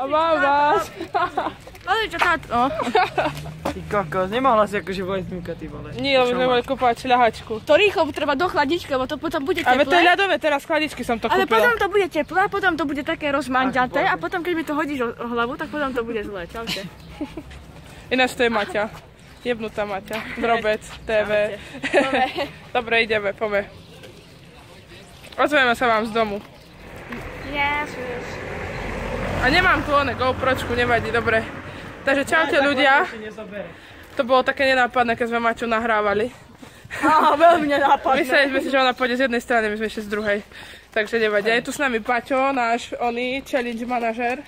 A mám vás. Ale čo táto? Ty kokos, nemohla si akože vojsť mýka, ty vole. Nie, lebo sme mali kúpať šľahačku. To rýchlo treba do chladničky, lebo to potom bude teplé. Ale to je ľadové, teraz chladičky som to Ale kúpila. potom to bude teplé, potom to bude také rozmanďaté a potom keď mi to hodíš o hlavu, tak potom to bude zlé. Čaute. Ináč to je Maťa. Jebnutá Maťa. Drobec, TV. Dobre, ideme, poďme. Ozveme sa vám z domu. Yes. A nemám tu GoPročku, nevadí, dobre. Takže čaute ľudia. To bolo také nenápadné, keď sme Maťu nahrávali. Á, veľmi nenápadné. Mysleli sme si, že ona pôjde z jednej strany, my sme ešte z druhej. Takže nevadí. Je tu s nami Paťo, náš challenge manažer.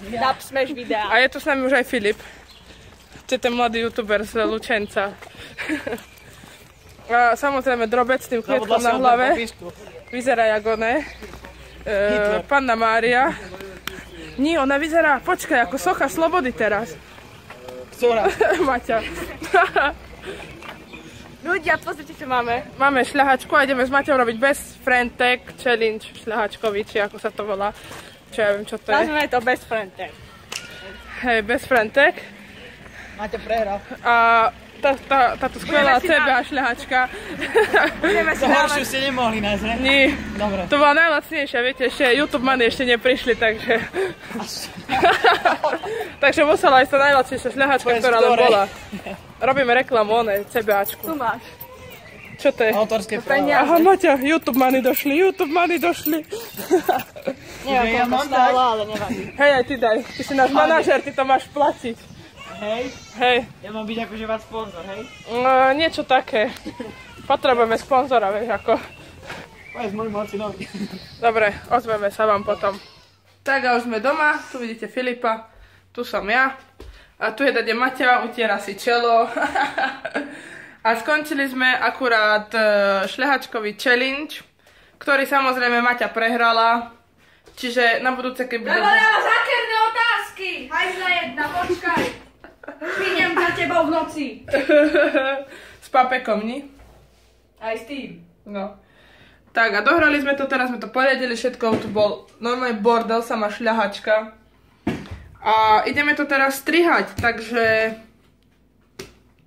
Dab smash videa. A je tu s nami už aj Filip. To je ten mladý youtuber z Lučenca. A samozrejme Drobec s tým klietkom na hlave. Vyzerá jak oné. Panna Mária. Nie, ona vyzerá, počkaj, ako socha slobody teraz. Ktorá? Maťa. Ľudia, pozrite, čo máme. Máme šľahačku a ideme s Maťou robiť Best Friend Tag Challenge šľahačkovi, či ako sa to volá. Čo ja viem, čo to je. Nazveme to Best Friend Tag. Hej, Best Friend Tag. Máte prehral. A táto skvelá CBA šľahačka. Budeme si To dávať... horšiu si nemohli nájsť, ne? Nie. Dobre. To bola najlacnejšia, viete, ešte YouTube money ešte neprišli, takže... takže musela ísť tá najlacnejšia šľahačka, ktorá len bola. Robíme reklamu, CBAčku. Tu máš. Čo to je? Autorské práva. Peniaze. Aha, Maťa, YouTube money došli. Neviem, koľko stálo, ale nevadí. Hej, aj ty daj. Ty si náš manažer, ty to máš platiť. Hej, Hej. ja mám byť akože váš sponzor, hej? Niečo také. Potrebujeme sponzora, vieš, ako... Povedz môj Marcinovi. Dobre, ozveme sa vám potom. Tak a už sme doma, tu vidíte Filipa, tu som ja. A tu je dade Maťa, utiera si čelo. A skončili sme akurát šľahačkový challenge, ktorý samozrejme Maťa prehrala. Čiže na budúce, keď bude... Lebo dáva zákerné otázky! Hajzla jedna, počkaj! Prídem za tebou v noci. S papekom, ni? Aj s tým. No. Tak a dohrali sme to, teraz sme to poriadili všetko, tu bol normálny bordel, sama šľahačka. A ideme to teraz strihať, takže...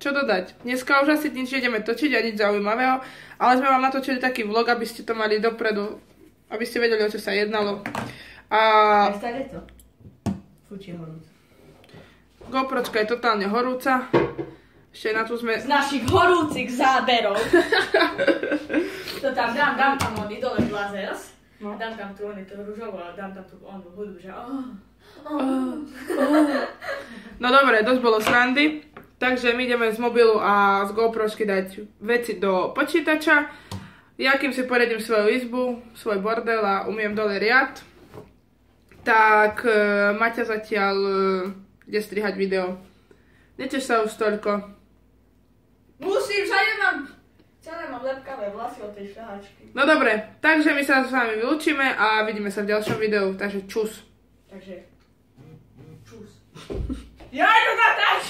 Čo dodať? Dneska už asi nič ideme točiť a nič zaujímavého, ale sme vám natočili taký vlog, aby ste to mali dopredu, aby ste vedeli, o čo sa jednalo. A... Stade to. Fučí horúca. GoPročka je totálne horúca. Ešte na tu sme... Z našich horúcich záberov. To tam dám tam oni dole blazers. No. Dám tam tu oni to ružovo a dám tam tu onu hudbu, že No dobre, dosť bolo srandy. Takže my ideme z mobilu a z GoPročky dať veci do počítača. Ja kým si poriadím svoju izbu, svoj bordel a umiem dole riad, tak Maťa zatiaľ ide strihať video. Neteš sa už toľko. musím, celé mám lepkavé vlasy od tej šľahačky. No dobre, takže my sa s vami vylúčime a vidíme sa v ďalšom videu, takže čus. Takže, čus. Ja to natáčam!